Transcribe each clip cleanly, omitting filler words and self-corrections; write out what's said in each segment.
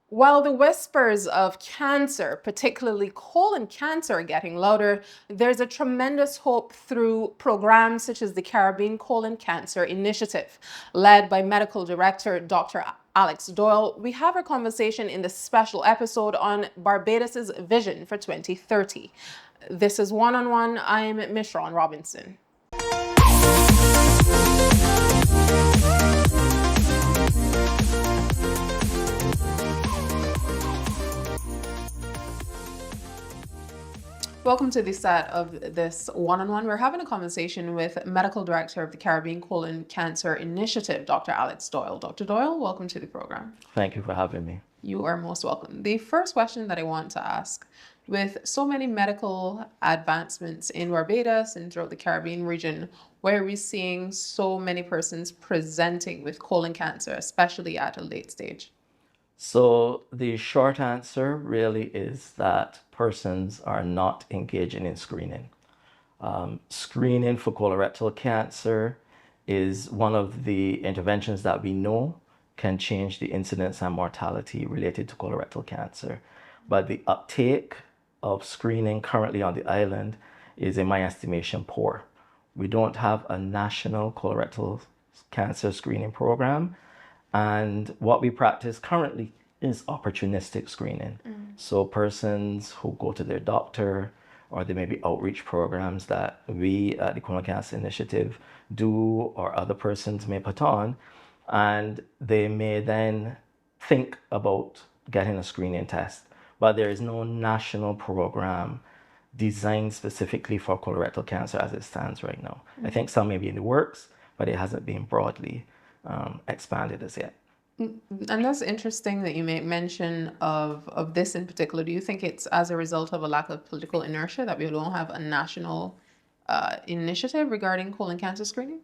While the whispers of cancer, particularly colon cancer, are getting louder, there's a tremendous hope through programs such as the Caribbean Colon Cancer Initiative. Led by Medical Director Dr. Alex Doyle, we have our conversation in this special episode on Barbados's vision for 2030. This is One on One. I'm Mishron Robinson. Welcome to the set of this one-on-one. We're having a conversation with Medical Director of the Caribbean Colon Cancer Initiative, Dr. Alex Doyle. Dr. Doyle, welcome to the program. Thank you for having me. You are most welcome. The first question that I want to ask, with so many medical advancements in Barbados and throughout the Caribbean region, where are we seeing so many persons presenting with colon cancer, especially at a late stage? So the short answer really is that persons are not engaging in screening. Screening for colorectal cancer is one of the interventions that we know can change the incidence and mortality related to colorectal cancer. But the uptake of screening currently on the island is, in my estimation, poor. We don't have a national colorectal cancer screening program. And what we practice currently is opportunistic screening. So persons who go to their doctor, or there may be outreach programs that we at the Colon Cancer Initiative do, or other persons may put on, and they may then think about getting a screening test. But there is no national program designed specifically for colorectal cancer as it stands right now. I think some may be in the works, but it hasn't been broadly expanded as yet. And that's interesting that you make mention of this in particular. Do you think it's as a result of a lack of political inertia that we don't have a national initiative regarding colon cancer screening?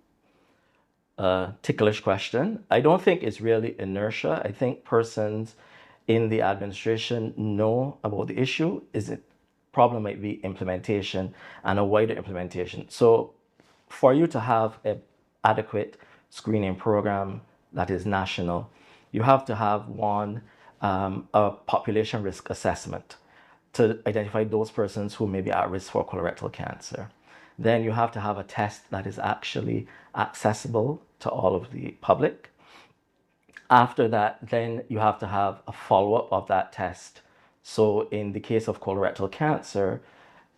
Ticklish question. I don't think it's really inertia. I think persons in the administration know about the issue. Problem might be implementation and a wider implementation. So for you to have an adequate screening program that is national, you have to have a population risk assessment to identify those persons who may be at risk for colorectal cancer. Then you have to have a test that is actually accessible to all of the public. After that, then you have to have a follow-up of that test. So in the case of colorectal cancer,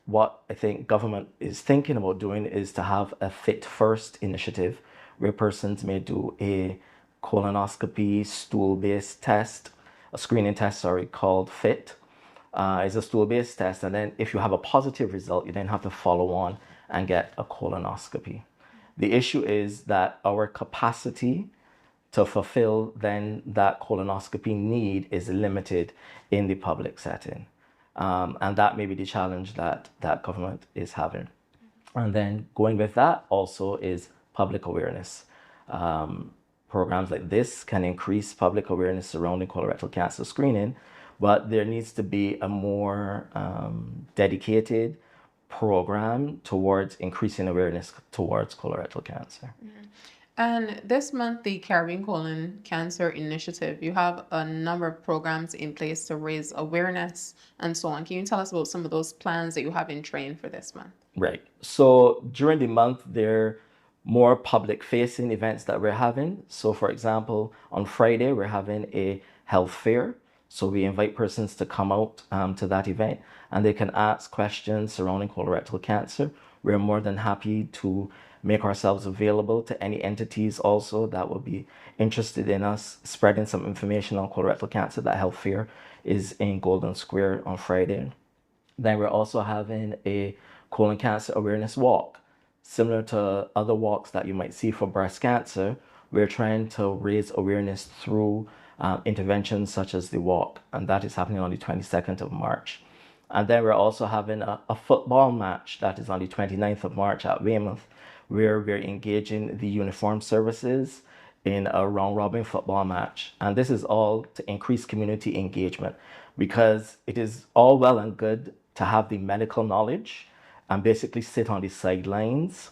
what I think government is thinking about doing is to have a Fit First initiative where persons may do a colonoscopy stool-based test, a screening test, called FIT. It's a stool-based test, and then if you have a positive result, you then have to follow on and get a colonoscopy. The issue is that our capacity to fulfill then that colonoscopy need is limited in the public setting. And that may be the challenge that government is having. And then going with that also is public awareness. Programs like this can increase public awareness surrounding colorectal cancer screening, but there needs to be a more dedicated program towards increasing awareness towards colorectal cancer. And this month, the Caribbean Colon Cancer Initiative, you have a number of programs in place to raise awareness and so on. Can you tell us about some of those plans that you have in train for this month? Right. So during the month, there are more public-facing events that we're having. So for example, on Friday, we're having a health fair. So we invite persons to come out to that event, and they can ask questions surrounding colorectal cancer. We're more than happy to make ourselves available to any entities also that will be interested in us spreading some information on colorectal cancer. That health fair is in Golden Square on Friday. Then we're also having a colon cancer awareness walk. Similar to other walks that you might see for breast cancer, we're trying to raise awareness through interventions such as the walk, and that is happening on the 22nd of March. And then we're also having a football match that is on the 29th of March at Weymouth, where we're engaging the uniformed services in a round-robin football match. And this is all to increase community engagement, because it is all well and good to have the medical knowledge and basically sit on the sidelines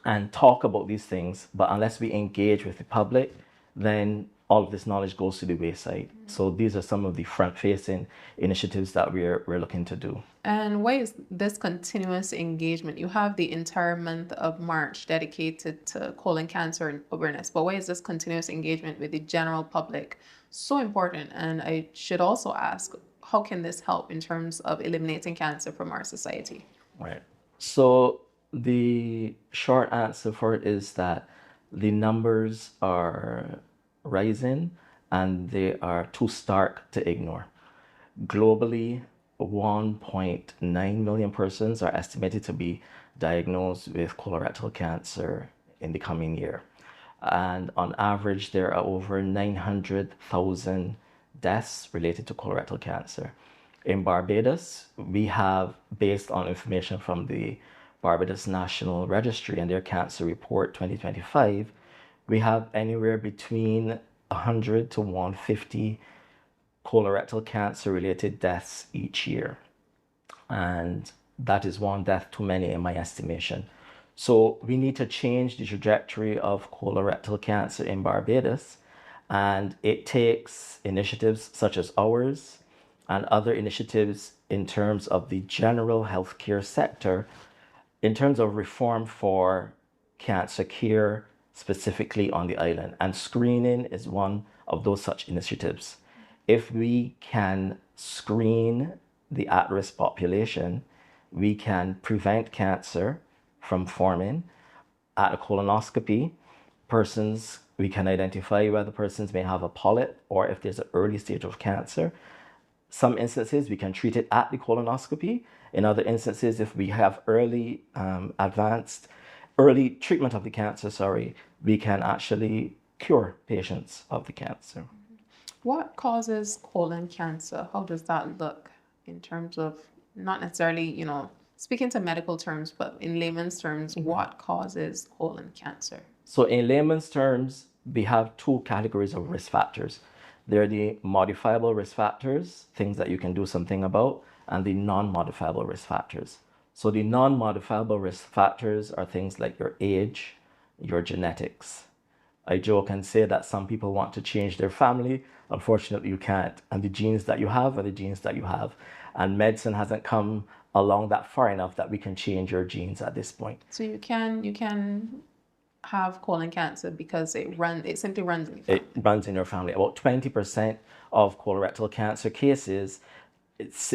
and talk about these things, but unless we engage with the public, then all of this knowledge goes to the wayside. So these are some of the front-facing initiatives that we're looking to do. And why is this continuous engagement? You have the entire month of March dedicated to colon cancer awareness, but why is this continuous engagement with the general public so important? And I should also ask, how can this help in terms of eliminating cancer from our society? Right. So the short answer for it is that the numbers are rising and they are too stark to ignore. Globally, 1.9 million persons are estimated to be diagnosed with colorectal cancer in the coming year. And on average, there are over 900,000 deaths related to colorectal cancer. In Barbados, we have, based on information from the Barbados National Registry and their Cancer Report 2025, we have anywhere between 100 to 150 colorectal cancer related deaths each year. And that is one death too many in my estimation. So we need to change the trajectory of colorectal cancer in Barbados. And it takes initiatives such as ours and other initiatives in terms of the general healthcare sector, in terms of reform for cancer care, specifically on the island. And screening is one of those such initiatives. If we can screen the at-risk population, we can prevent cancer from forming. At a colonoscopy, we can identify whether persons may have a polyp or if there's an early stage of cancer. Some instances, we can treat it at the colonoscopy. In other instances, if we have early treatment of the cancer, we can actually cure patients of the cancer. What causes colon cancer? How does that look in terms of not necessarily, speaking to medical terms, but in layman's terms, what causes colon cancer? So in layman's terms, we have two categories of risk factors. They're the modifiable risk factors, things that you can do something about, and the non-modifiable risk factors. So the non-modifiable risk factors are things like your age, your genetics. I joke and say that some people want to change their family. Unfortunately, you can't. And the genes that you have are the genes that you have. And medicine hasn't come along that far enough that we can change your genes at this point. So you can have colon cancer because it simply runs in your family. It runs in your family. About 20% of colorectal cancer cases,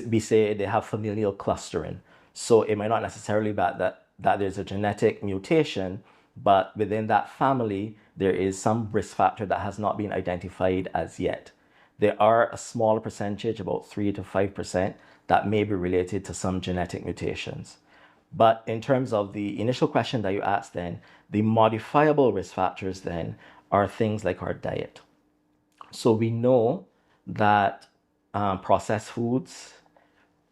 we say they have familial clustering. So it might not necessarily be that there's a genetic mutation, but within that family, there is some risk factor that has not been identified as yet. There are a smaller percentage, about 3 to 5%, that may be related to some genetic mutations. But in terms of the initial question that you asked then, the modifiable risk factors then are things like our diet. So we know that processed foods,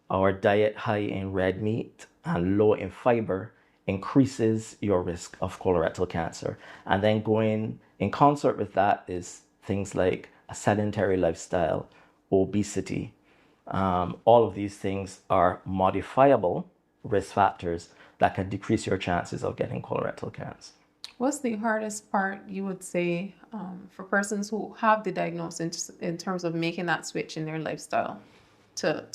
our diet high in red meat and low in fiber increases your risk of colorectal cancer. And then going in concert with that is things like a sedentary lifestyle, obesity. All of these things are modifiable risk factors that can decrease your chances of getting colorectal cancer. What's the hardest part, you would say, for persons who have the diagnosis in terms of making that switch in their lifestyle to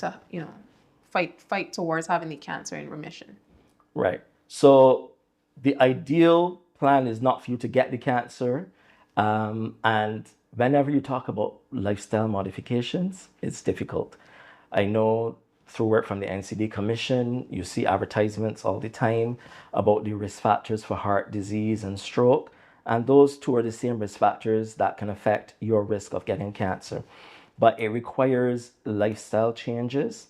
fight towards having the cancer in remission? Right. So the ideal plan is not for you to get the cancer. And whenever you talk about lifestyle modifications, it's difficult. I know through work from the NCD Commission, you see advertisements all the time about the risk factors for heart disease and stroke. And those two are the same risk factors that can affect your risk of getting cancer. But it requires lifestyle changes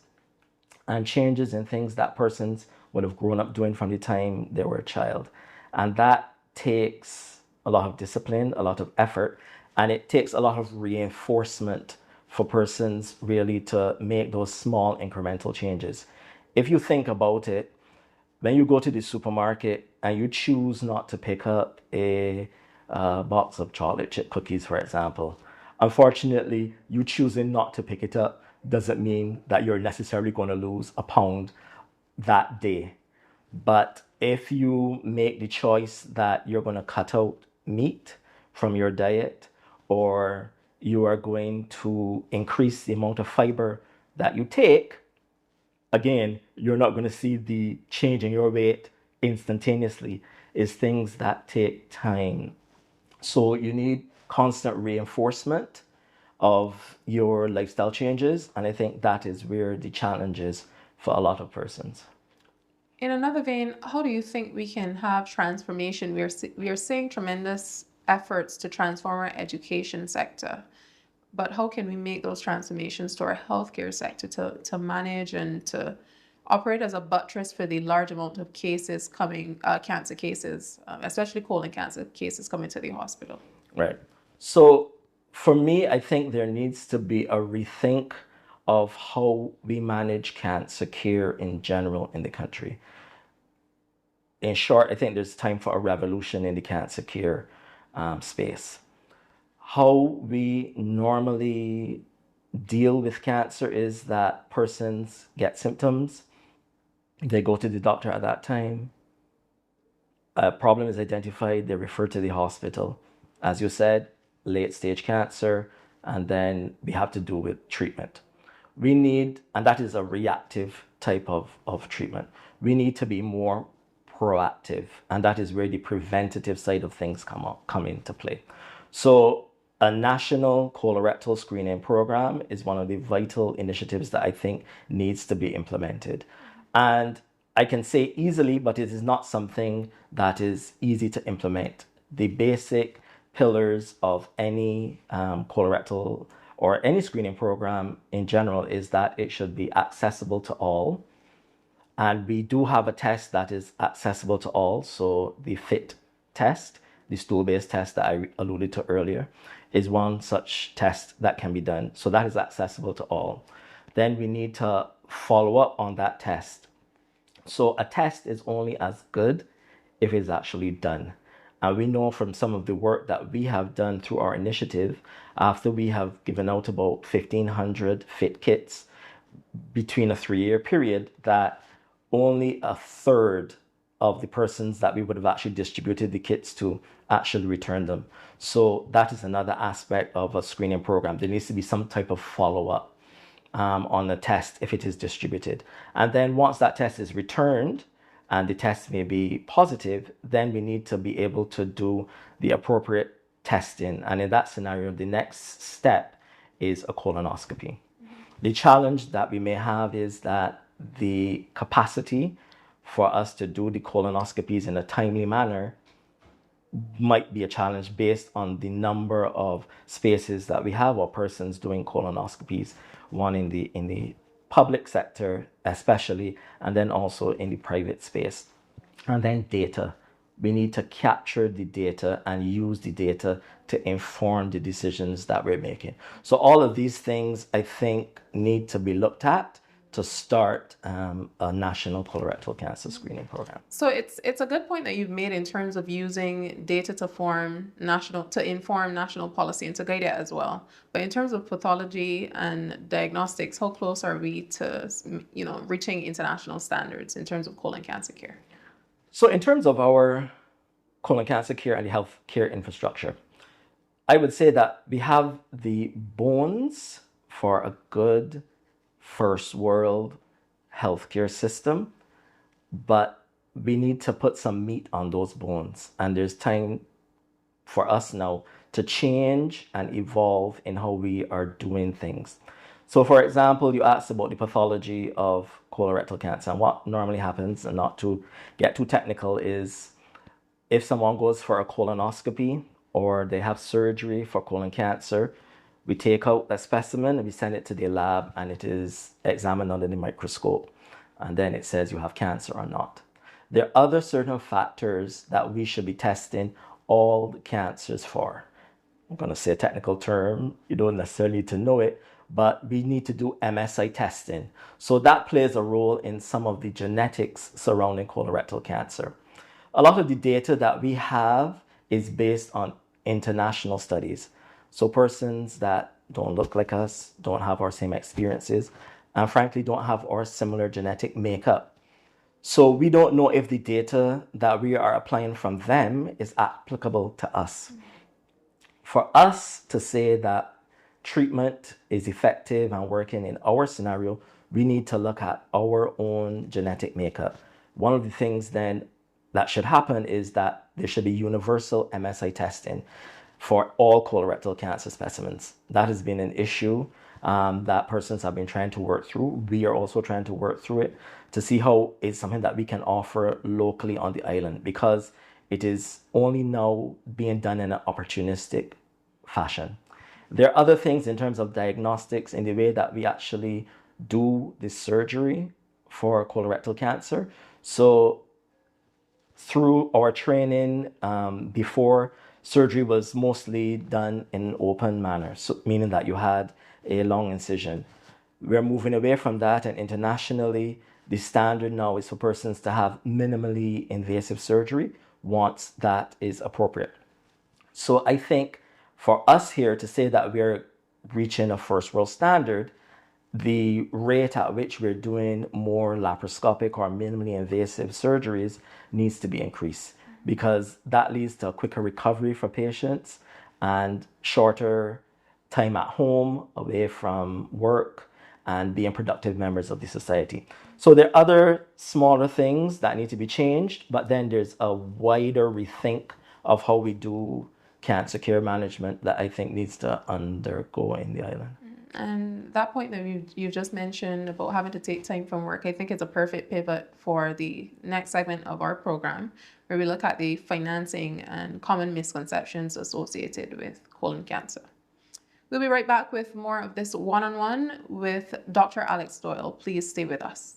and changes in things that persons would have grown up doing from the time they were a child. And that takes a lot of discipline, a lot of effort, and it takes a lot of reinforcement for persons really to make those small incremental changes. If you think about it, when you go to the supermarket and you choose not to pick up a box of chocolate chip cookies, for example, unfortunately, you choosing not to pick it up doesn't mean that you're necessarily going to lose a pound that day. But if you make the choice that you're going to cut out meat from your diet, or you are going to increase the amount of fiber that you take, again, you're not going to see the change in your weight instantaneously. It's things that take time. So you need constant reinforcement of your lifestyle changes. And I think that is where the challenge is for a lot of persons. In another vein, how do you think we can have transformation? We are seeing tremendous efforts to transform our education sector, but how can we make those transformations to our healthcare sector to manage and to operate as a buttress for the large amount of cases coming, cancer cases, especially colon cancer cases coming to the hospital? Right. So for me, I think there needs to be a rethink of how we manage cancer care in general in the country. In short, I think there's time for a revolution in the cancer care space. How we normally deal with cancer is that persons get symptoms, they go to the doctor at that time, a problem is identified, they refer to the hospital. As you said, late stage cancer, and then we have to do with treatment. We need, and that is a reactive type of treatment. We need to be more proactive, and that is where the preventative side of things come into play. So a national colorectal screening program is one of the vital initiatives that I think needs to be implemented. And I can say easily, but it is not something that is easy to implement. The basic pillars of any colorectal or any screening program in general is that it should be accessible to all. And we do have a test that is accessible to all. So the FIT test, the stool-based test that I alluded to earlier, is one such test that can be done. So that is accessible to all. Then we need to follow up on that test. So a test is only as good if it's actually done. And we know from some of the work that we have done through our initiative, after we have given out about 1,500 FIT kits between a 3-year period, that only a third of the persons that we would have actually distributed the kits to actually return them. So that is another aspect of a screening program. There needs to be some type of follow-up on the test if it is distributed. And then once that test is returned and the test may be positive, then we need to be able to do the appropriate testing. And in that scenario, the next step is a colonoscopy. The challenge that we may have is that the capacity for us to do the colonoscopies in a timely manner might be a challenge based on the number of spaces that we have or persons doing colonoscopies, one in the public sector especially, and then also in the private space. And then data. We need to capture the data and use the data to inform the decisions that we're making. So all of these things, I think, need to be looked at to start a national colorectal cancer screening program. So it's a good point that you've made in terms of using data to inform national policy and to guide it as well. But in terms of pathology and diagnostics, how close are we to reaching international standards in terms of colon cancer care? So in terms of our colon cancer care and the healthcare infrastructure, I would say that we have the bones for a good first world healthcare system, but we need to put some meat on those bones. And there's time for us now to change and evolve in how we are doing things. So for example, you asked about the pathology of colorectal cancer, and what normally happens, and not to get too technical, is if someone goes for a colonoscopy or they have surgery for colon cancer, we take out a specimen and we send it to the lab and it is examined under the microscope. And then it says you have cancer or not. There are other certain factors that we should be testing all the cancers for. I'm going to say a technical term. You don't necessarily need to know it, but we need to do MSI testing. So that plays a role in some of the genetics surrounding colorectal cancer. A lot of the data that we have is based on international studies. So persons that don't look like us, don't have our same experiences, and frankly don't have our similar genetic makeup. So we don't know if the data that we are applying from them is applicable to us. for us to say that treatment is effective and working in our scenario, we need to look at our own genetic makeup. One of the things then that should happen is that there should be universal MSI testing for all colorectal cancer specimens. That has been an issue that persons have been trying to work through. We are also trying to work through it to see how it's something that we can offer locally on the island, because it is only now being done in an opportunistic fashion. There are other things in terms of diagnostics in the way that we actually do the surgery for colorectal cancer. So through our training, before, surgery was mostly done in an open manner, so meaning that you had a long incision. We're moving away from that, and internationally, the standard now is for persons to have minimally invasive surgery once that is appropriate. So I think for us here to say that we're reaching a first world standard, the rate at which we're doing more laparoscopic or minimally invasive surgeries needs to be increased, because that leads to a quicker recovery for patients and shorter time at home, away from work, and being productive members of the society. So there are other smaller things that need to be changed, but then there's a wider rethink of how we do cancer care management that I think needs to undergo in the island. And that point that you just mentioned about having to take time from work, I think it's a perfect pivot for the next segment of our program, where we look at the financing and common misconceptions associated with colon cancer. We'll be right back with more of this one-on-one with Dr. Alex Doyle. Please stay with us.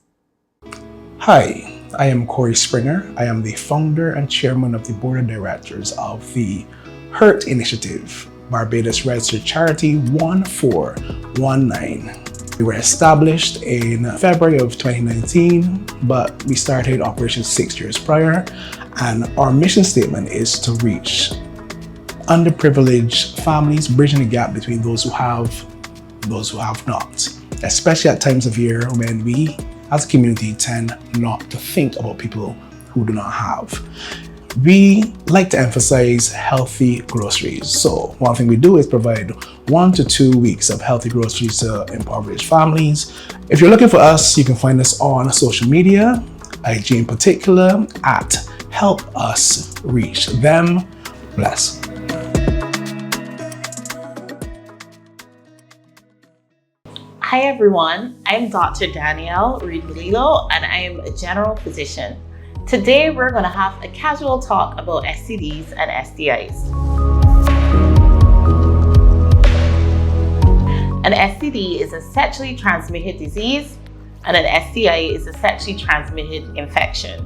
Hi, I am Corey Springer. I am the founder and chairman of the board of directors of the HERT Initiative, Barbados registered charity 1419. We were established in February of 2019, but we started operations 6 years prior, and our mission statement is to reach underprivileged families, bridging the gap between those who have not, especially at times of year when we as a community tend not to think about people who do not have. We like to emphasize healthy groceries. So one thing we do is provide 1 to 2 weeks of healthy groceries to impoverished families. If you're looking for us, you can find us on social media, IG in particular, at Help Us Reach Them. Bless. Hi everyone, I'm Dr. Danielle Reed-Lilo and I am a general physician. Today we're going to have a casual talk about STDs and STIs. An STD is a sexually transmitted disease and an STI is a sexually transmitted infection.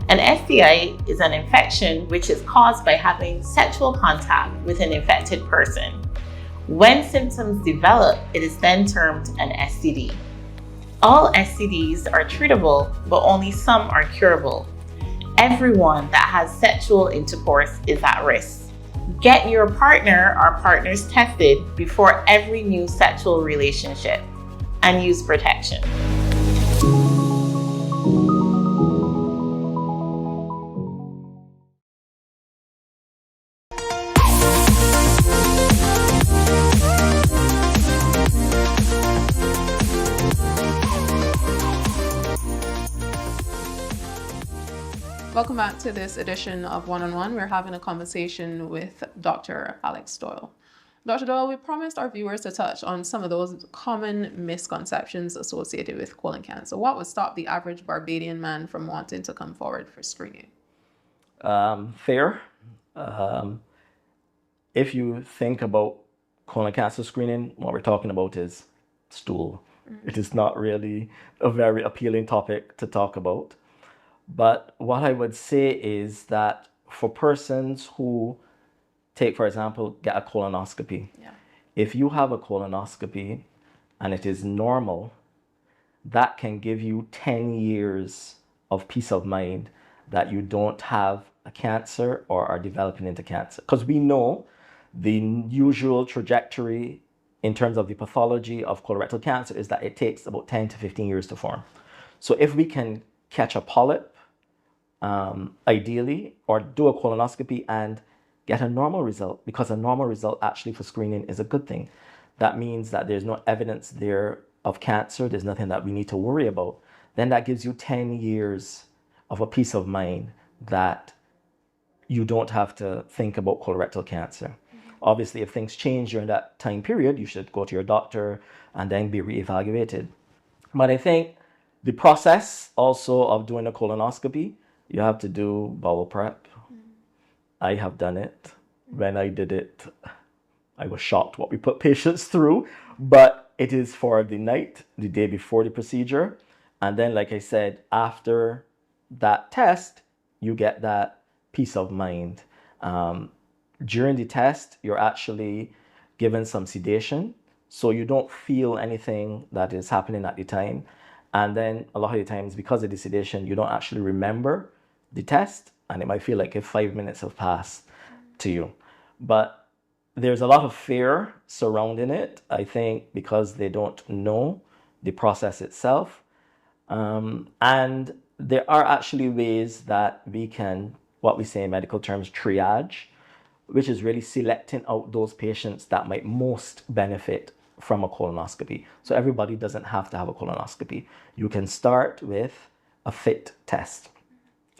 An STI is an infection which is caused by having sexual contact with an infected person. When symptoms develop, it is then termed an STD. All STDs are treatable, but only some are curable. Everyone that has sexual intercourse is at risk. Get your partner or partners tested before every new sexual relationship and use protection. Welcome back to this edition of One-on-One. We're having a conversation with Dr. Alex Doyle. Dr. Doyle, we promised our viewers to touch on some of those common misconceptions associated with colon cancer. What would stop the average Barbadian man from wanting to come forward for screening? Fair. If you think about colon cancer screening, what we're talking about is stool. It is not really a very appealing topic to talk about. But what I would say is that for persons who take, for example, get a colonoscopy, if you have a colonoscopy and it is normal, that can give you 10 years of peace of mind that you don't have a cancer or are developing into cancer. Because we know the usual trajectory in terms of the pathology of colorectal cancer is that it takes about 10 to 15 years to form. So if we can catch a polyp, ideally, or do a colonoscopy and get a normal result, because a normal result actually for screening is a good thing. That means that there's no evidence there of cancer. There's nothing that we need to worry about. Then that gives you 10 years of a peace of mind that you don't have to think about colorectal cancer. Obviously, if things change during that time period, you should go to your doctor and then be reevaluated. But I think the process also of doing a colonoscopy, you have to do bowel prep. I have done it. When I did it, I was shocked what we put patients through, but it is for the night, the day before the procedure. And then, like I said, after that test, you get that peace of mind. During the test, you're actually given some sedation, so you don't feel anything that is happening at the time. And then a lot of the times, because of the sedation, you don't actually remember the test, and it might feel like if 5 minutes have passed to you. But there's a lot of fear surrounding it, I think, because they don't know the process itself. And there are actually ways that we can, what we say in medical terms, triage, which is really selecting out those patients that might most benefit from a colonoscopy. So everybody doesn't have to have a colonoscopy. You can start with a FIT test,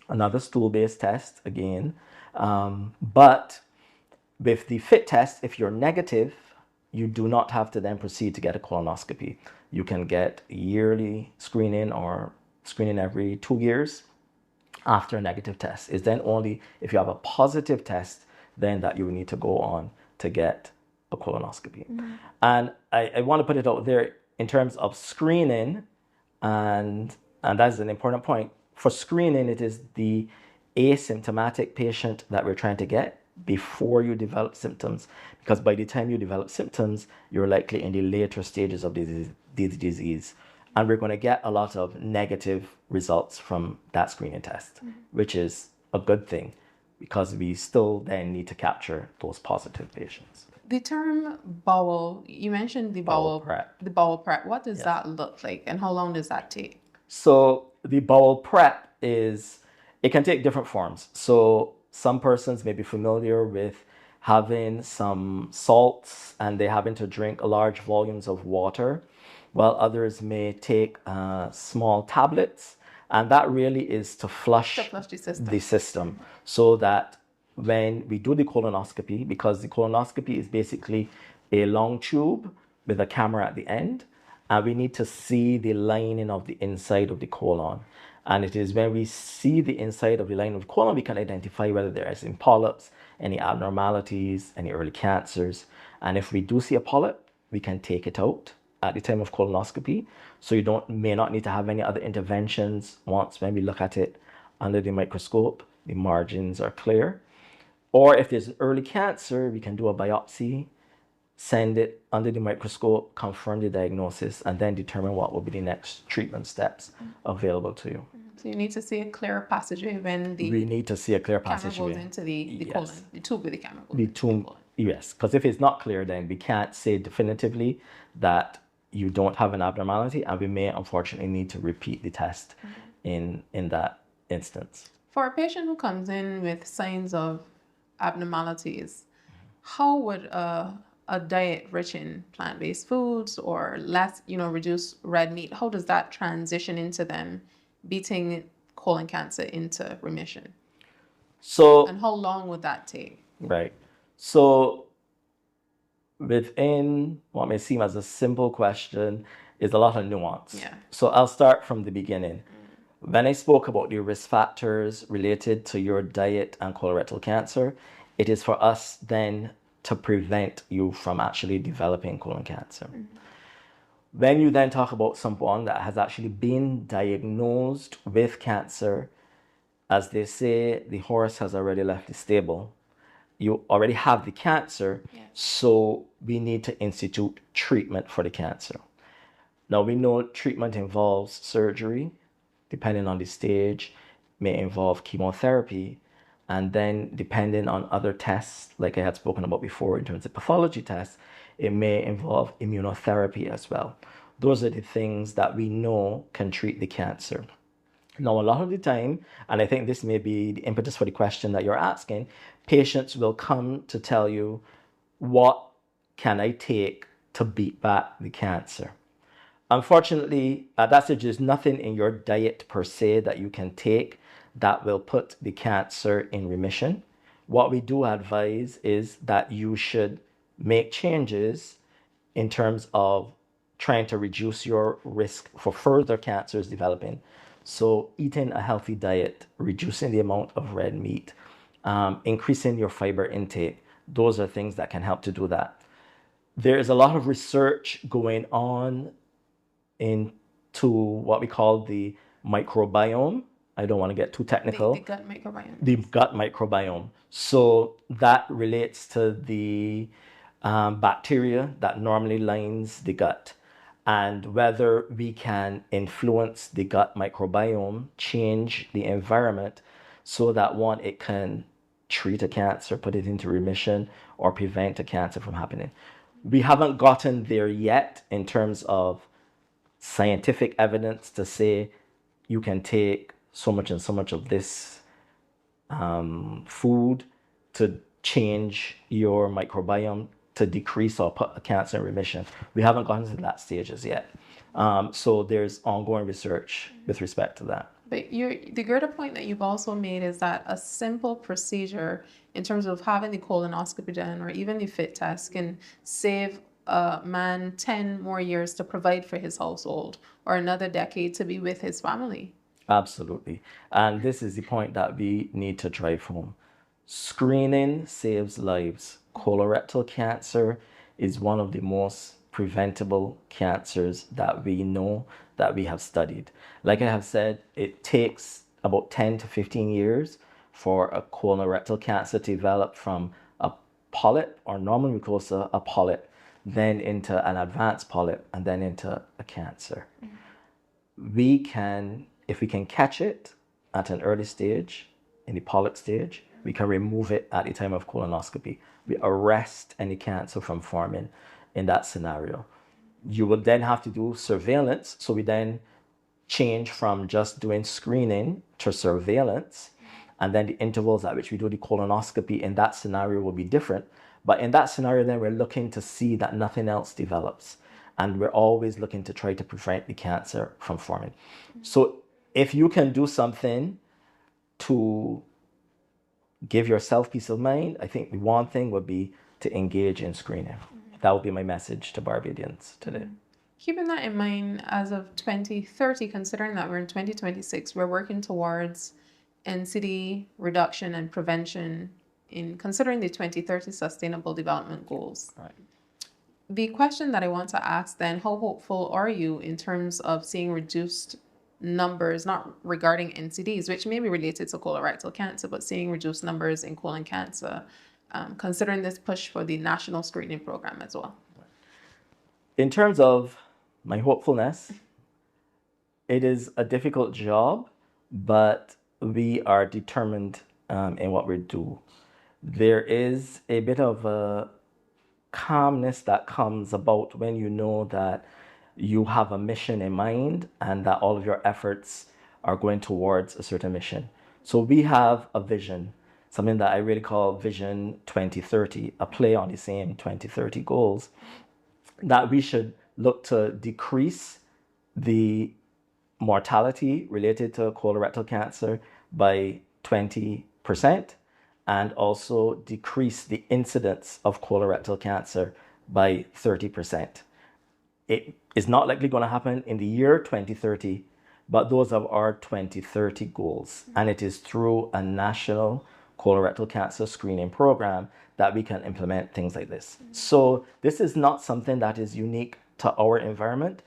another stool-based test again. But with the FIT test, if you're negative, you do not have to then proceed to get a colonoscopy. You can get yearly screening or screening every 2 years after a negative test. It's then only if you have a positive test then that you will need to go on to get a colonoscopy. And I want to put it out there in terms of screening, and that's an important point. For screening, it is the asymptomatic patient that we're trying to get before you develop symptoms, because by the time you develop symptoms, you're likely in the later stages of the disease. And we're going to get a lot of negative results from that screening test, which is a good thing, because we still then need to capture those positive patients. The term bowel, you mentioned the bowel prep. The bowel prep. What does that look like, and how long does that take? So the bowel prep it can take different forms. So some persons may be familiar with having some salts and they having to drink large volumes of water, while others may take small tablets. And that really is to flush the system, so that when we do the colonoscopy, because the colonoscopy is basically a long tube with a camera at the end, and we need to see the lining of the inside of the colon. And it is when we see the inside of the lining of the colon, we can identify whether there is any polyps, any abnormalities, any early cancers. And if we do see a polyp, we can take it out at the time of colonoscopy. So you may not need to have any other interventions. Once when we look at it under the microscope, the margins are clear. Or if there's an early cancer, we can do a biopsy, send it under the microscope, confirm the diagnosis, and then determine what will be the next treatment steps available to you. So you need to see a clear passageway when we need to see a clear camera passageway goes into the colon, the tube with the camera goes the into tube, the colon. Yes, because if it's not clear, then we can't say definitively that you don't have an abnormality, and we may unfortunately need to repeat the test in that instance. For a patient who comes in with signs of abnormalities, how would a diet rich in plant-based foods or less, reduce red meat, how does that transition into them beating colon cancer into remission? So, and how long would that take? Right. So within what may seem as a simple question is a lot of nuance. Yeah. So I'll start from the beginning. When I spoke about the risk factors related to your diet and colorectal cancer, it is for us then to prevent you from actually developing colon cancer. When you then talk about someone that has actually been diagnosed with cancer, as they say, the horse has already left the stable. You already have the cancer, so we need to institute treatment for the cancer. Now, we know treatment involves surgery, depending on the stage, may involve chemotherapy, and then depending on other tests, like I had spoken about before in terms of pathology tests, it may involve immunotherapy as well. Those are the things that we know can treat the cancer. Now, a lot of the time, and I think this may be the impetus for the question that you're asking, patients will come to tell you, what can I take to beat back the cancer? Unfortunately, at that stage, there's nothing in your diet per se that you can take that will put the cancer in remission. What we do advise is that you should make changes in terms of trying to reduce your risk for further cancers developing. So eating a healthy diet, reducing the amount of red meat, increasing your fiber intake, those are things that can help to do that. There is a lot of research going on into what we call the microbiome. I don't want to get too technical. The gut microbiome. The gut microbiome. So that relates to the bacteria that normally lines the gut, and whether we can influence the gut microbiome, change the environment so that one, it can treat a cancer, put it into remission, or prevent a cancer from happening. We haven't gotten there yet in terms of scientific evidence to say you can take so much and so much of this food to change your microbiome to decrease or put a cancer in remission. We haven't gotten to that stage as yet. So there's ongoing research with respect to that. But the greater point that you've also made is that a simple procedure in terms of having the colonoscopy done or even the fit test can save a man 10 more years to provide for his household or another decade to be with his family. Absolutely. And this is the point that we need to drive home. Screening saves lives. Colorectal cancer is one of the most preventable cancers that we know, that we have studied. Like I have said, it takes about 10 to 15 years for a colorectal cancer to develop from a polyp or normal mucosa, a polyp, then into an advanced polyp, and then into a cancer. We can, if we can catch it at an early stage, in the polyp stage, we can remove it at the time of colonoscopy. We arrest any cancer from forming in that scenario. You would then have to do surveillance. So we then change from just doing screening to surveillance. And then the intervals at which we do the colonoscopy in that scenario will be different. But in that scenario, then we're looking to see that nothing else develops. And we're always looking to try to prevent the cancer from forming. So if you can do something to give yourself peace of mind, I think the one thing would be to engage in screening. That would be my message to Barbadians today. Keeping that in mind, as of 2030, considering that we're in 2026, we're working towards NCD reduction and prevention in considering the 2030 Sustainable Development Goals. Right. The question that I want to ask then, how hopeful are you in terms of seeing reduced numbers, not regarding NCDs, which may be related to colorectal cancer, but seeing reduced numbers in colon cancer, considering this push for the national screening program as well? In terms of my hopefulness, it is a difficult job, but we are determined in what we do. There is a bit of a calmness that comes about when you know that you have a mission in mind and that all of your efforts are going towards a certain mission. So we have a vision, something that I really call Vision 2030, a play on the same 2030 goals, that we should look to decrease the mortality related to colorectal cancer by 20%, and also decrease the incidence of colorectal cancer by 30%. It is not likely going to happen in the year 2030, but those are our 2030 goals. And it is through a national colorectal cancer screening program that we can implement things like this. So this is not something that is unique to our environment.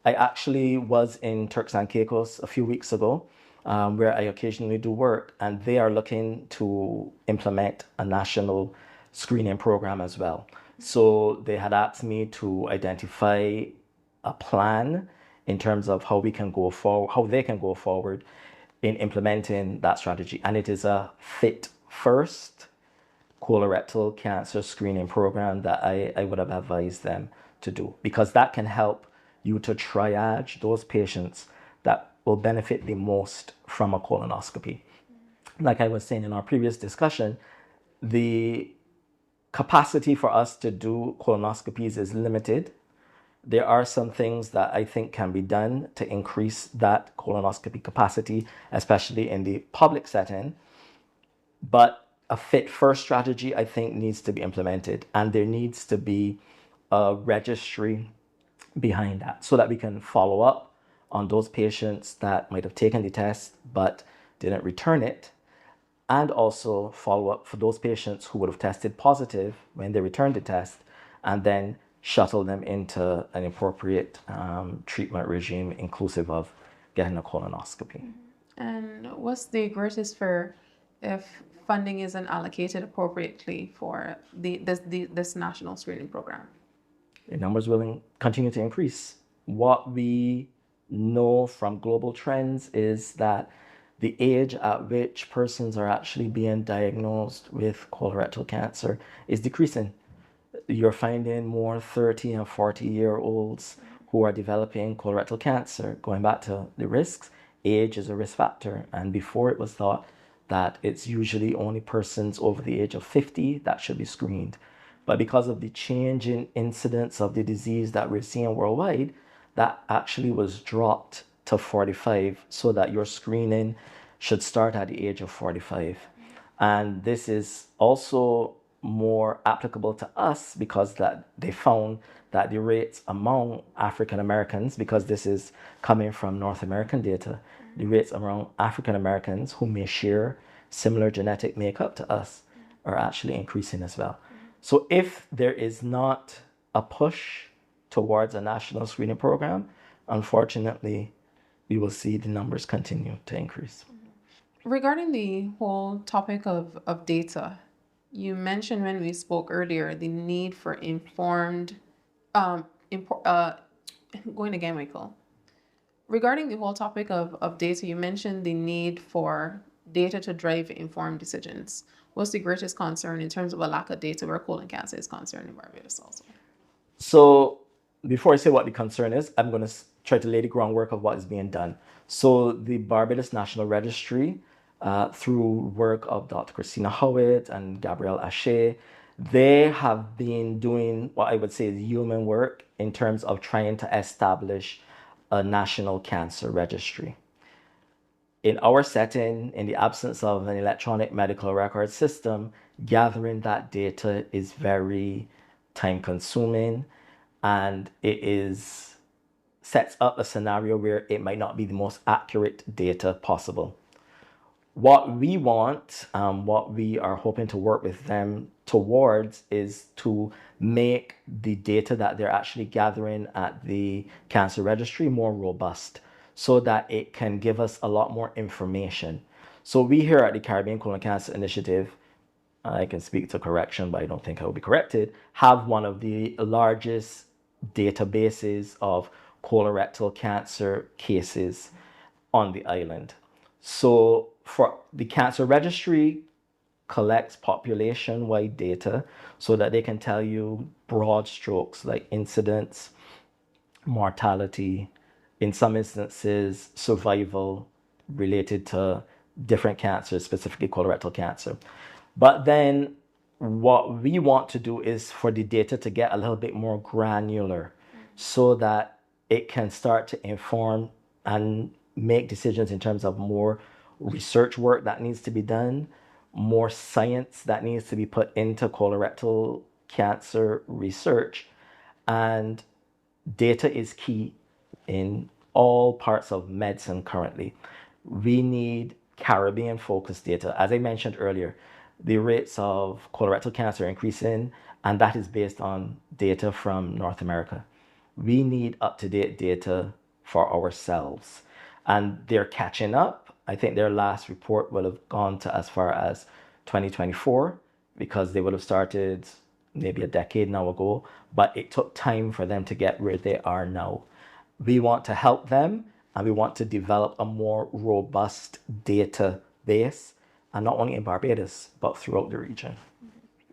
I actually was in Turks and Caicos a few weeks ago, where I occasionally do work, and they are looking to implement a national screening program as well. So they had asked me to identify a plan in terms of how we can go forward, how they can go forward in implementing that strategy. And it is a fit first colorectal cancer screening program that I would have advised them to do, because that can help you to triage those patients that will benefit the most from a colonoscopy. Like I was saying in our previous discussion, the capacity for us to do colonoscopies is limited. There are some things that I think can be done to increase that colonoscopy capacity, especially in the public setting. But a fit first strategy, I think, needs to be implemented, and there needs to be a registry behind that so that we can follow up on those patients that might have taken the test but didn't return it, and also follow up for those patients who would have tested positive when they returned the test, and then shuttle them into an appropriate treatment regime inclusive of getting a colonoscopy. And what's the greatest fear if funding isn't allocated appropriately for this national screening program? The numbers will continue to increase. What we know from global trends is that the age at which persons are actually being diagnosed with colorectal cancer is decreasing. You're finding more 30 and 40-year-olds who are developing colorectal cancer. Going back to the risks, age is a risk factor. And before it was thought that it's usually only persons over the age of 50 that should be screened. But because of the change in incidence of the disease that we're seeing worldwide, that actually was dropped to 45 so that your screening should start at the age of 45. And this is also more applicable to us because that they found that the rates among African Americans, because this is coming from North American data, the rates among African Americans who may share similar genetic makeup to us are actually increasing as well. So if there is not a push towards a national screening program, unfortunately, we will see the numbers continue to increase. Regarding the whole topic of data, you mentioned when we spoke earlier the need for informed, going again, Michael. Regarding the whole topic of data, you mentioned the need for data to drive informed decisions. What's the greatest concern in terms of a lack of data where colon cancer is concerned in Barbados also? So before I say what the concern is, I'm going to try to lay the groundwork of what is being done. So the Barbados National Registry, through work of Dr. Christina Howitt and Gabrielle Ashe, they have been doing what I would say is human work in terms of trying to establish a national cancer registry. In our setting, in the absence of an electronic medical record system, gathering that data is very time consuming, and it sets up a scenario where it might not be the most accurate data possible. What we want, what we are hoping to work with them towards is to make the data that they're actually gathering at the cancer registry more robust so that it can give us a lot more information. So we here at the Caribbean Colon Cancer Initiative, I can speak to correction, but I don't think I will be corrected, have one of the largest databases of colorectal cancer cases on the island. So for the cancer registry collects population-wide data so that they can tell you broad strokes like incidence, mortality, in some instances, survival related to different cancers, specifically colorectal cancer. But then what we want to do is for the data to get a little bit more granular so that it can start to inform and make decisions in terms of more research work that needs to be done, more science that needs to be put into colorectal cancer research. And data is key in all parts of medicine currently. We need Caribbean focused data. As I mentioned earlier, the rates of colorectal cancer are increasing, and that is based on data from North America. We need up-to-date data for ourselves, and they're catching up. I think their last report will have gone to as far as 2024 because they would have started maybe a decade now ago, but it took time for them to get where they are now. We want to help them, and we want to develop a more robust database, and not only in Barbados, but throughout the region.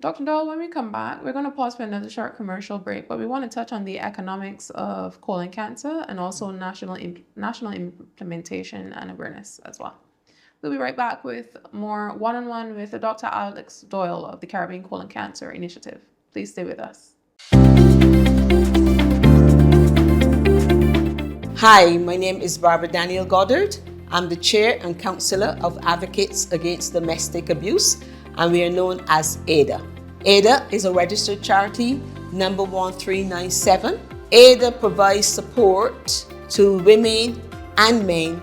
Dr. Doyle, when we come back, we're going to pause for another short commercial break, but we want to touch on the economics of colon cancer and also national implementation and awareness as well. We'll be right back with more one-on-one with Dr. Alex Doyle of the Caribbean Colon Cancer Initiative. Please stay with us. Hi, my name is Barbara Daniel Goddard. I'm the Chair and Councillor of Advocates Against Domestic Abuse, and we are known as ADA. ADA is a registered charity, number 1397. ADA provides support to women and men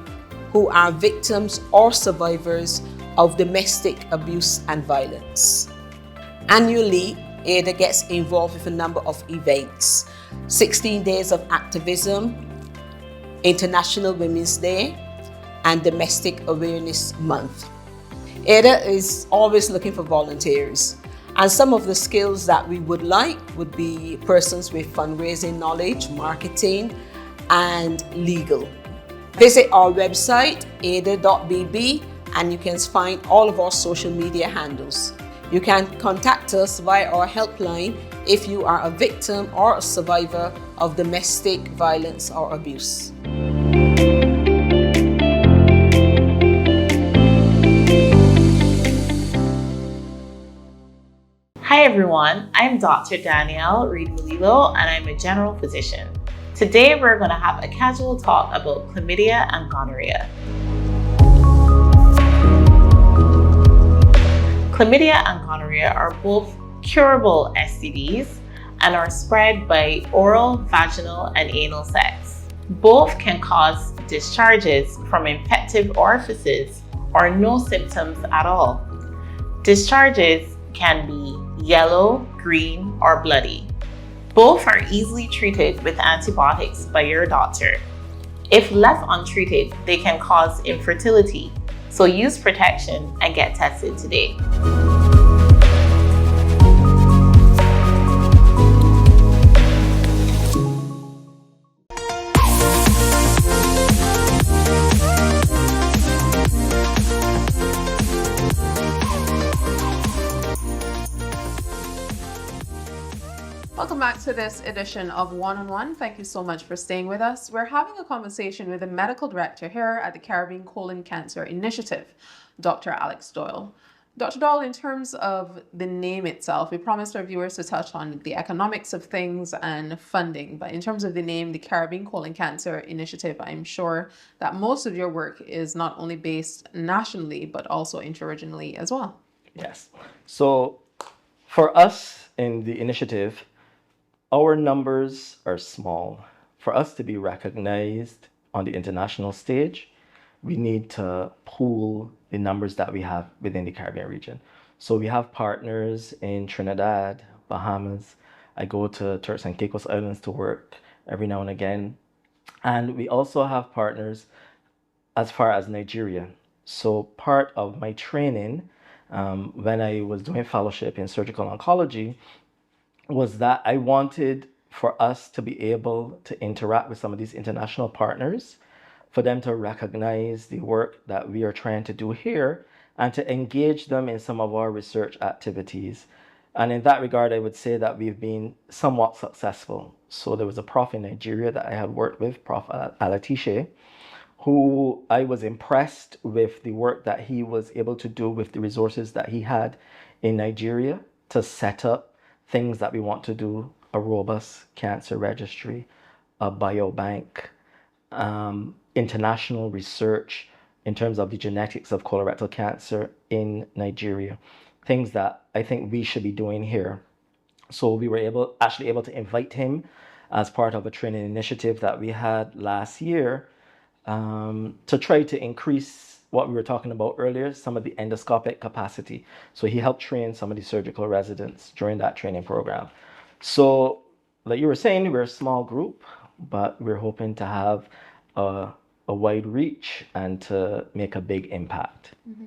who are victims or survivors of domestic abuse and violence. Annually, ADA gets involved with a number of events: 16 Days of Activism, International Women's Day, and Domestic Awareness Month. ADA is always looking for volunteers, and some of the skills that we would like would be persons with fundraising knowledge, marketing, and legal. Visit our website, ada.bb, and you can find all of our social media handles. You can contact us via our helpline if you are a victim or a survivor of domestic violence or abuse. Hi everyone, I'm Dr. Danielle Reed-Mulilo and I'm a general physician. Today we're going to have a casual talk about chlamydia and gonorrhea. Chlamydia and gonorrhea are both curable STDs and are spread by oral, vaginal, and anal sex. Both can cause discharges from infected orifices or no symptoms at all. Discharges can be yellow, green, or bloody. Both are easily treated with antibiotics by your doctor. If left untreated, they can cause infertility, so use protection and get tested today. Welcome back to this edition of One-on-One. Thank you so much for staying with us. We're having a conversation with the medical director here at the Caribbean Colon Cancer Initiative, Dr. Alex Doyle. Dr. Doyle, in terms of the name itself, we promised our viewers to touch on the economics of things and funding, but in terms of the name, the Caribbean Colon Cancer Initiative, I'm sure that most of your work is not only based nationally, but also interregionally as well. Yes. So for us in the initiative, our numbers are small. For us to be recognized on the international stage, we need to pool the numbers that we have within the Caribbean region. So we have partners in Trinidad, Bahamas. I go to Turks and Caicos Islands to work every now and again. And we also have partners as far as Nigeria. So part of my training when I was doing fellowship in surgical oncology was that I wanted for us to be able to interact with some of these international partners, for them to recognize the work that we are trying to do here and to engage them in some of our research activities. And in that regard, I would say that we've been somewhat successful. So there was a prof in Nigeria that I had worked with, Prof. Alatishe, who I was impressed with the work that he was able to do with the resources that he had in Nigeria to set up things that we want to do: a robust cancer registry, a biobank, international research in terms of the genetics of colorectal cancer in Nigeria, things that I think we should be doing here. So we were actually able to invite him as part of a training initiative that we had last year to try to increase what we were talking about earlier, some of the endoscopic capacity. So he helped train some of the surgical residents during that training program. So like you were saying, we're a small group, but we're hoping to have a wide reach and to make a big impact. Mm-hmm.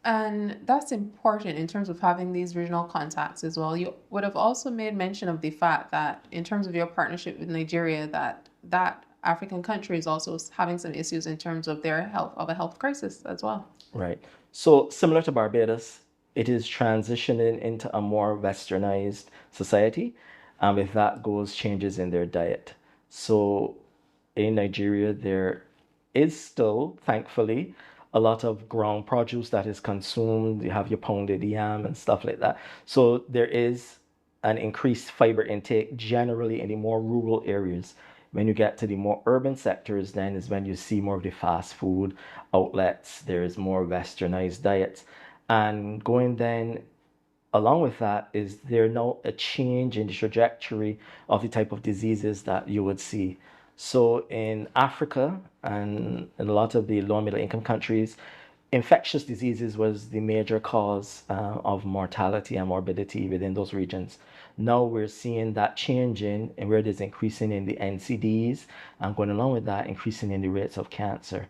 And that's important in terms of having these regional contacts as well. You would have also made mention of the fact that in terms of your partnership with Nigeria, that African country is also having some issues in terms of their health, of a health crisis as well. Right. So similar to Barbados, it is transitioning into a more westernized society, and with that goes changes in their diet. So in Nigeria, there is still, thankfully, a lot of ground produce that is consumed. You have your pounded yam and stuff like that. So there is an increased fiber intake generally in the more rural areas. When you get to the more urban sectors, then is when you see more of the fast food outlets. There's more westernized diets. And going then along with that is there now a change in the trajectory of the type of diseases that you would see. So in Africa and in a lot of the low and middle income countries, infectious diseases was the major cause of mortality and morbidity within those regions. Now we're seeing that changing, and where there's increasing in the NCDs, and going along with that, increasing in the rates of cancer.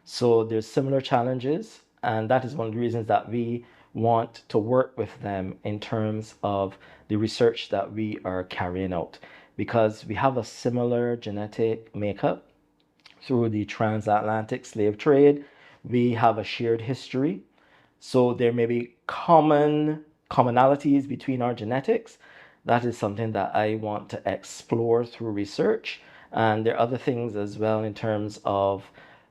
So there's similar challenges, and that is one of the reasons that we want to work with them in terms of the research that we are carrying out, because we have a similar genetic makeup through the transatlantic slave trade. We have a shared history. So there may be commonalities between our genetics. That is something that I want to explore through research. And there are other things as well in terms of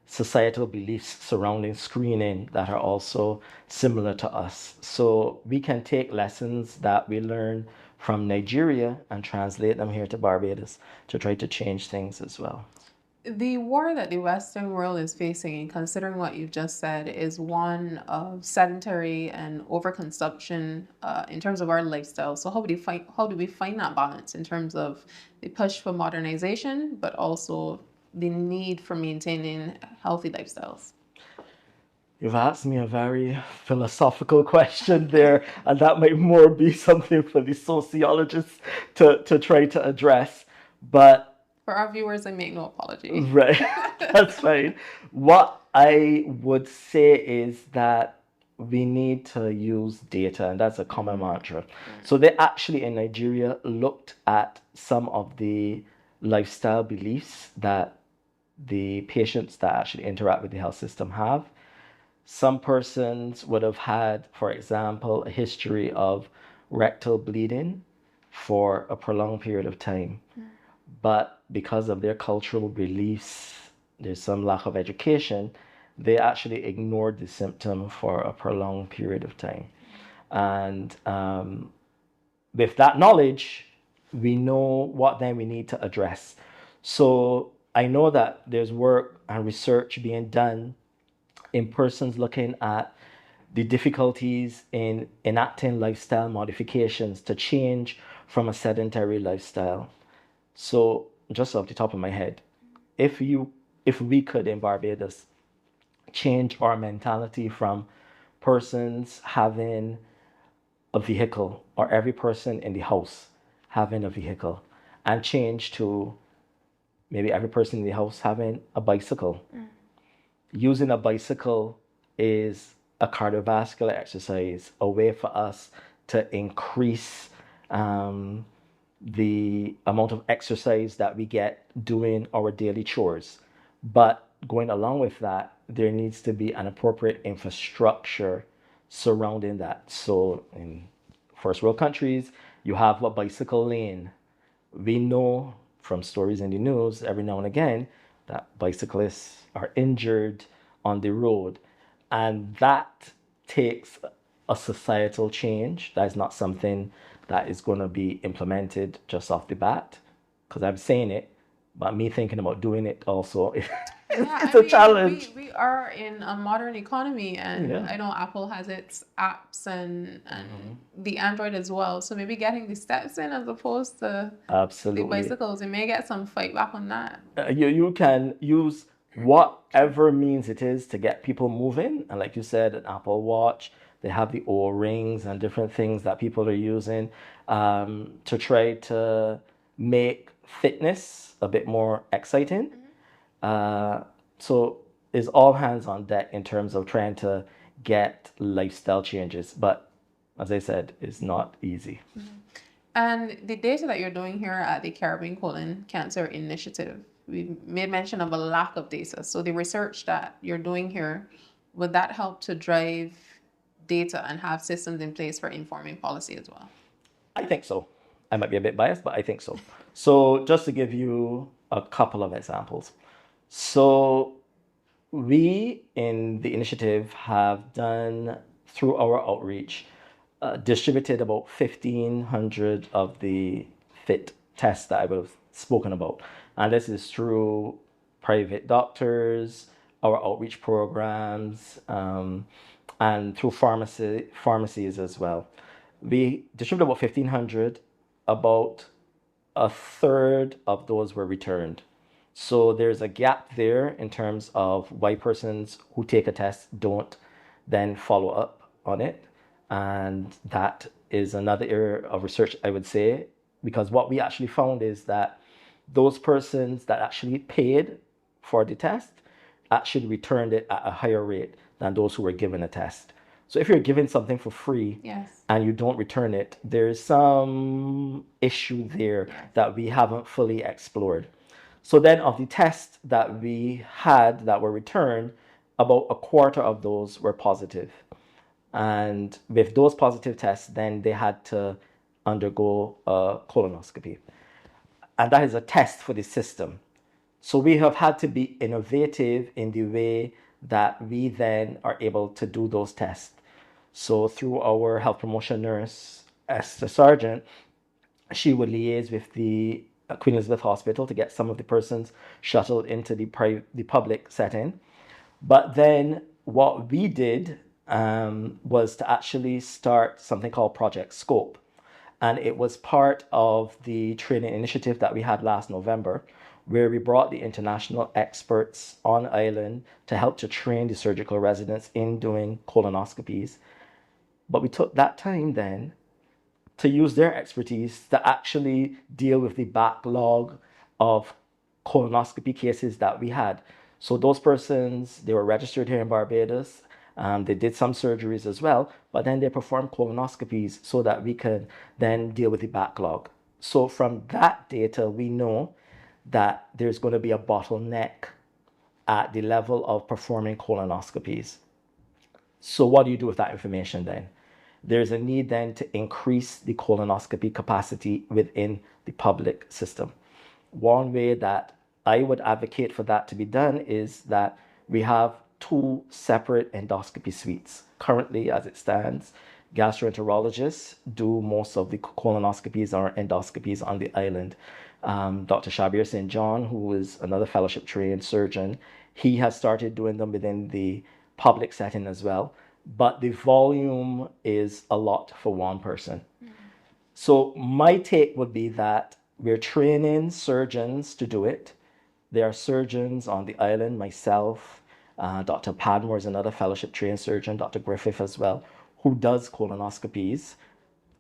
societal beliefs surrounding screening that are also similar to us. So we can take lessons that we learn from Nigeria and translate them here to Barbados to try to change things as well. The war that the Western world is facing, and considering what you've just said, is one of sedentary and overconsumption in terms of our lifestyle. So how do we find that balance in terms of the push for modernization, but also the need for maintaining healthy lifestyles? You've asked me a very philosophical question there, and that might more be something for the sociologists to try to address. But for our viewers, I make no apology. right, that's fine. What I would say is that we need to use data, and that's a common mantra. So they actually in Nigeria looked at some of the lifestyle beliefs that the patients that actually interact with the health system have. Some persons would have had, for example, a history of rectal bleeding for a prolonged period of time. But because of their cultural beliefs, there's some lack of education, they actually ignored the symptom for a prolonged period of time. And with that knowledge, we know what then we need to address. So I know that there's work and research being done in persons looking at the difficulties in enacting lifestyle modifications to change from a sedentary lifestyle. So just off the top of my head, if we could in Barbados change our mentality from persons having a vehicle, or every person in the house having a vehicle, and change to maybe every person in the house having a bicycle. Using a bicycle is a cardiovascular exercise, a way for us to increase the amount of exercise that we get doing our daily chores. But going along with that, there needs to be an appropriate infrastructure surrounding that. So in first world countries, you have a bicycle lane. We know from stories in the news every now and again that bicyclists are injured on the road. And that takes a societal change. That is not something that is going to be implemented just off the bat, because I'm saying it, but me thinking about doing it also, it's a challenge. We are in a modern economy, and I know Apple has its apps and the Android as well. So maybe getting the steps in as opposed to Absolutely. the bicycles, it may get some fight back on that. You can use whatever means it is to get people moving. And like you said, an Apple Watch, they have the O-rings and different things that people are using to try to make fitness a bit more exciting. So it's all hands on deck in terms of trying to get lifestyle changes. But as I said, it's not easy. And the data that you're doing here at the Caribbean Colon Cancer Initiative, we made mention of a lack of data. So the research that you're doing here, would that help to drive data and have systems in place for informing policy as well? I think so. I might be a bit biased, but I think so. So just to give you a couple of examples. So we in the initiative have done, through our outreach, distributed about 1,500 of the FIT tests that I would have spoken about. And this is through private doctors, our outreach programs, and through pharmacies as well. We distributed about 1,500, about a third of those were returned. So there's a gap there in terms of why persons who take a test don't then follow up on it. And that is another area of research, I would say, because what we actually found is that those persons that actually paid for the test actually returned it at a higher rate than those who were given a test. So if you're given something for free, Yes. and you don't return it, there's some issue there that we haven't fully explored. So then of the tests that we had that were returned, about a quarter of those were positive. And with those positive tests, then they had to undergo a colonoscopy. And that is a test for the system. So we have had to be innovative in the way that we then are able to do those tests. So through our health promotion nurse, Esther Sargent, she would liaise with the Queen Elizabeth Hospital to get some of the persons shuttled into the public setting. But then what we did was to actually start something called Project Scope. And it was part of the training initiative that we had last November, where we brought the international experts on island to help to train the surgical residents in doing colonoscopies. But we took that time then to use their expertise to actually deal with the backlog of colonoscopy cases that we had. So those persons, they were registered here in Barbados. They did some surgeries as well, but then they performed colonoscopies so that we could then deal with the backlog. So from that data, we know that there's going to be a bottleneck at the level of performing colonoscopies. So what do you do with that information then? There's a need then to increase the colonoscopy capacity within the public system. One way that I would advocate for that to be done is that we have 2 separate endoscopy suites. Currently, as it stands, gastroenterologists do most of the colonoscopies or endoscopies on the island. Dr. Shabir St. John, who is another fellowship trained surgeon, he has started doing them within the public setting as well. But the volume is a lot for one person. So my take would be that we're training surgeons to do it. There are surgeons on the island, myself, Dr. Padmore is another fellowship trained surgeon, Dr. Griffith as well, who does colonoscopies.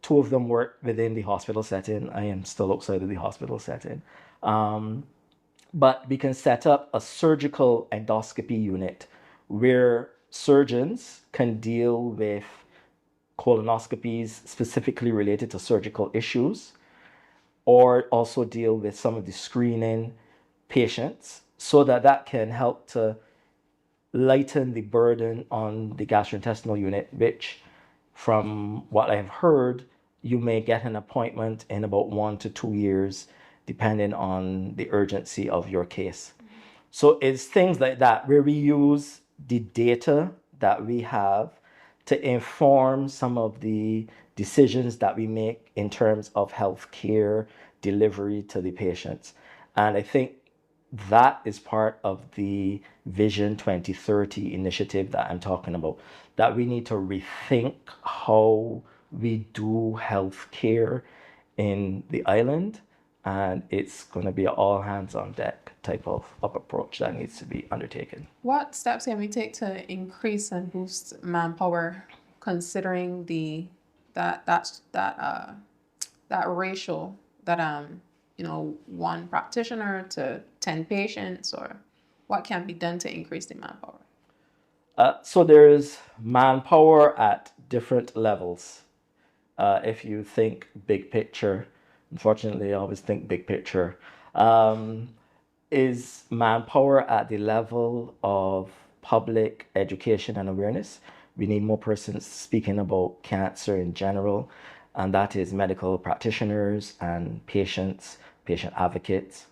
2 of them work within the hospital setting. I am still outside of the hospital setting. But we can set up a surgical endoscopy unit where surgeons can deal with colonoscopies specifically related to surgical issues, or also deal with some of the screening patients, so that that can help to lighten the burden on the gastrointestinal unit, which, from what I've heard, you may get an appointment in about 1 to 2 years, depending on the urgency of your case. So it's things like that where we use the data that we have to inform some of the decisions that we make in terms of healthcare delivery to the patients. And I think that is part of the Vision 2030 initiative that I'm talking about, that we need to rethink how we do healthcare in the island. And it's going to be an all hands on deck type of approach that needs to be undertaken. What steps can we take to increase and boost manpower, considering that ratio that 1 practitioner to 10 patients, or what can be done to increase the manpower? So there's manpower at different levels. If you think big picture, unfortunately, I always think big picture, is manpower at the level of public education and awareness, We need more persons speaking about cancer in general, and that is medical practitioners and patients, patient advocates.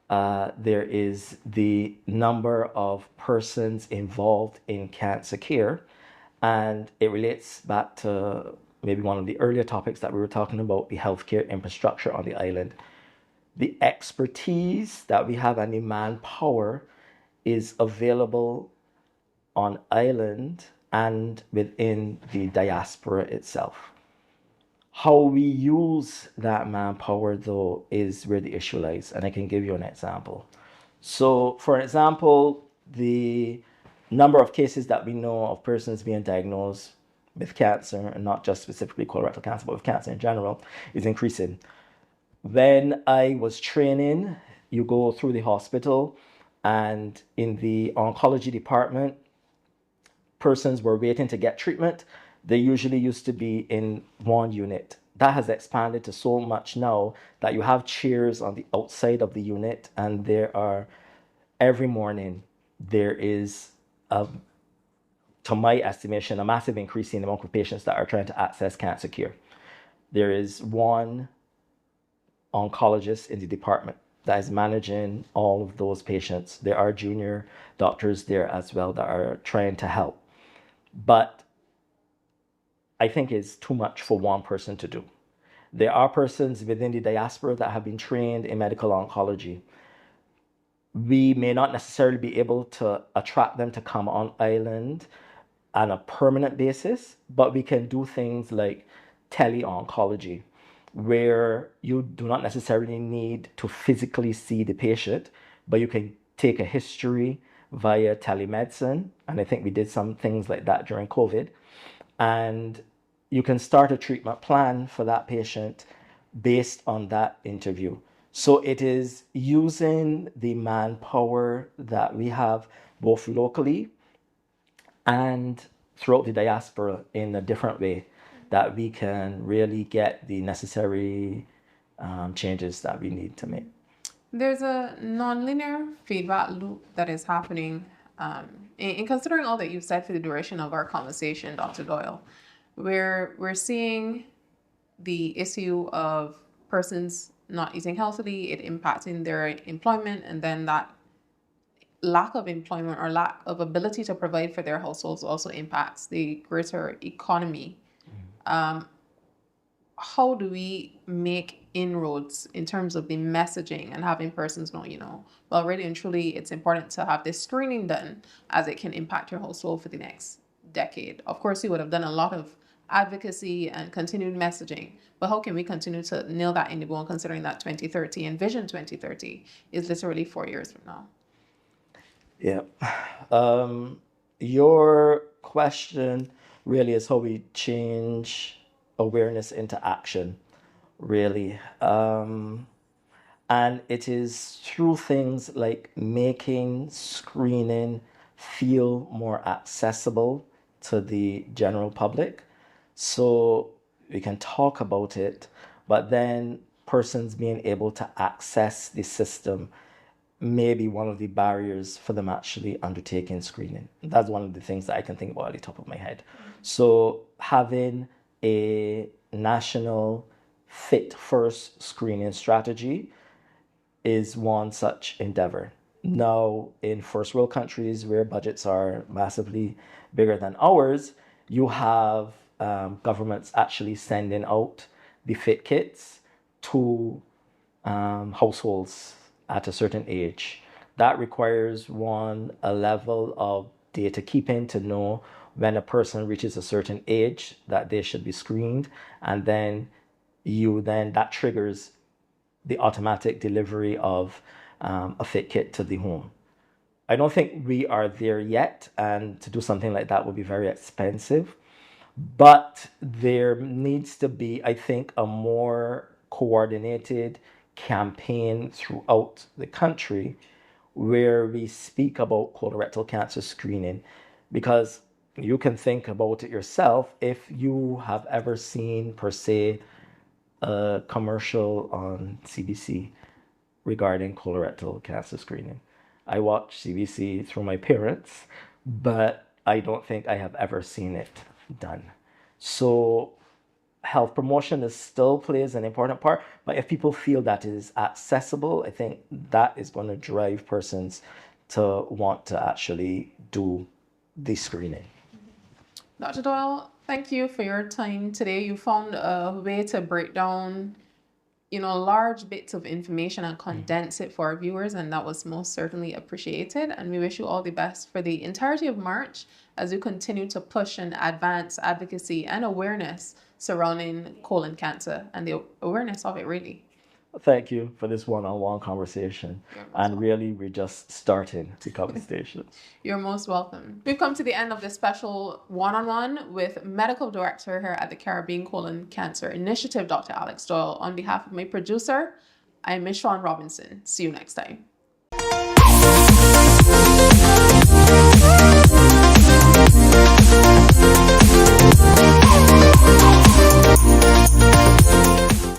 There is the number of persons involved in cancer care, and it relates back to maybe one of the earlier topics that we were talking about, the healthcare infrastructure on the island. The expertise that we have and the manpower is available on island and within the diaspora itself. How we use that manpower, though, is where the issue lies, and I can give you an example. So, for example, the number of cases that we know of persons being diagnosed with cancer, and not just specifically colorectal cancer, but with cancer in general, is increasing. When I was training, you go through the hospital, and in the oncology department, persons were waiting to get treatment. They usually used to be in one unit. That has expanded to so much now that you have chairs on the outside of the unit, and there are, every morning, there is, to my estimation, a massive increase in the amount of patients that are trying to access cancer care. There is one oncologist in the department that is managing all of those patients. There are junior doctors there as well that are trying to help. But I think it's too much for one person to do. There are persons within the diaspora that have been trained in medical oncology. We may not necessarily be able to attract them to come on island on a permanent basis, but we can do things like tele-oncology, where you do not necessarily need to physically see the patient, but you can take a history via telemedicine. And I think we did some things like that during COVID. And you can start a treatment plan for that patient based on that interview. So it is using the manpower that we have both locally and throughout the diaspora in a different way that we can really get the necessary changes that we need to make. There's a nonlinear feedback loop that is happening. In considering all that you've said for the duration of our conversation, Dr. Doyle, we're seeing the issue of persons not eating healthily, it impacting their employment, and then that lack of employment or lack of ability to provide for their households also impacts the greater economy. How do we make inroads in terms of the messaging and having persons know, well, really and truly, it's important to have this screening done as it can impact your household for the next decade? Of course, you would have done a lot of advocacy and continued messaging, but how can we continue to nail that in the goal, considering that 2030 and Vision 2030 is literally 4 years from now? Yeah. Your question really is how we change awareness into action, really. And it is through things like making screening feel more accessible to the general public. So we can talk about it, but then persons being able to access the system may be one of the barriers for them actually undertaking screening. That's one of the things that I can think about at the top of my head. So having a national fit first screening strategy is one such endeavor. Now, in first world countries where budgets are massively bigger than ours, you have governments actually sending out the fit kits to households at a certain age. That requires a level of data keeping to know when a person reaches a certain age that they should be screened, and then that triggers the automatic delivery of a fit kit to the home. I don't think we are there yet, and to do something like that would be very expensive. But there needs to be, I think, a more coordinated campaign throughout the country where we speak about colorectal cancer screening, because you can think about it yourself if you have ever seen, per se, a commercial on CBC regarding colorectal cancer screening. I watch CBC through my parents, but I don't think I have ever seen it done. So health promotion is still plays an important part, but if people feel that it is accessible, I think that is going to drive persons to want to actually do the screening. Dr. Doyle, thank you for your time today. You found a way to break down, large bits of information and condense it for our viewers, and that was most certainly appreciated. And we wish you all the best for the entirety of March as you continue to push and advance advocacy and awareness surrounding colon cancer and the awareness of it, really. Thank you for this one-on-one conversation. And really, we're just starting the conversation. You're most welcome. We've come to the end of this special one-on-one with Medical Director here at the Caribbean Colon Cancer Initiative, Dr. Alex Doyle. On behalf of my producer, I'm Miss Sean Robinson. See you next time.